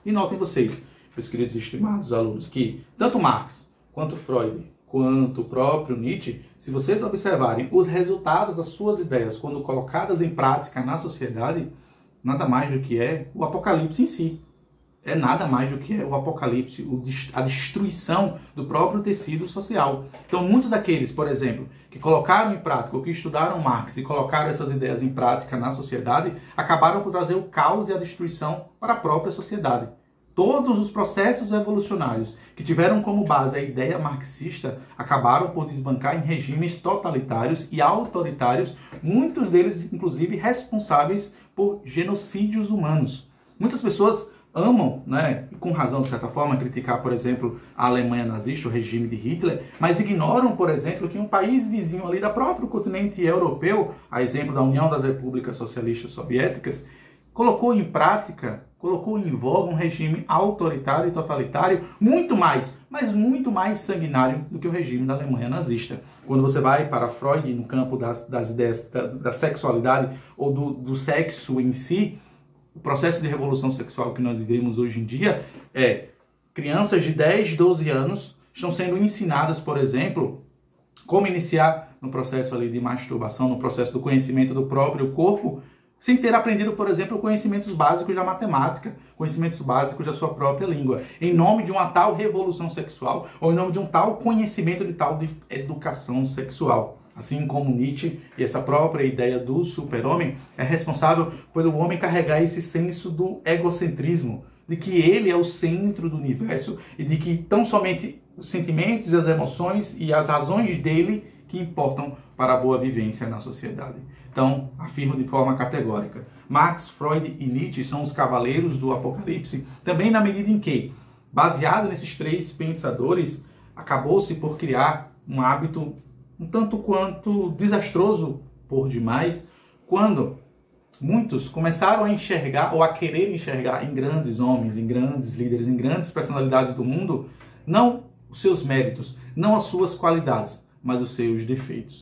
E notem vocês, meus queridos e estimados alunos, que tanto Marx, quanto Freud, quanto o próprio Nietzsche, se vocês observarem os resultados das suas ideias quando colocadas em prática na sociedade, nada mais do que é o apocalipse em si. É nada mais do que é o apocalipse, a destruição do próprio tecido social. Então, muitos daqueles, por exemplo, que colocaram em prática, ou que estudaram Marx e colocaram essas ideias em prática na sociedade, acabaram por trazer o caos e a destruição para a própria sociedade. Todos os processos evolucionários que tiveram como base a ideia marxista acabaram por desbancar em regimes totalitários e autoritários, muitos deles, inclusive, responsáveis por genocídios humanos. Muitas pessoas amam, né, e com razão de certa forma, criticar, por exemplo, a Alemanha nazista, o regime de Hitler, mas ignoram, por exemplo, que um país vizinho ali da próprio continente europeu, a exemplo da União das Repúblicas Socialistas Soviéticas, colocou em prática, colocou em voga um regime autoritário e totalitário muito mais, mas muito mais sanguinário do que o regime da Alemanha nazista. Quando você vai para Freud no campo das ideias da sexualidade ou do sexo em si, o processo de revolução sexual que nós vivemos hoje em dia é crianças de 10, 12 anos estão sendo ensinadas, por exemplo, como iniciar no processo ali de masturbação, no processo do conhecimento do próprio corpo, sem ter aprendido, por exemplo, conhecimentos básicos da matemática, conhecimentos básicos da sua própria língua, em nome de uma tal revolução sexual ou em nome de um tal conhecimento de tal de educação sexual. Assim como Nietzsche e essa própria ideia do super-homem é responsável pelo homem carregar esse senso do egocentrismo, de que ele é o centro do universo e de que tão somente os sentimentos, as emoções e as razões dele que importam para a boa vivência na sociedade. Então, afirmo de forma categórica, Marx, Freud e Nietzsche são os cavaleiros do apocalipse, também na medida em que, baseado nesses três pensadores, acabou-se por criar um hábito um tanto quanto desastroso por demais, quando muitos começaram a enxergar ou a querer enxergar em grandes homens, em grandes líderes, em grandes personalidades do mundo, não os seus méritos, não as suas qualidades, mas os seus defeitos.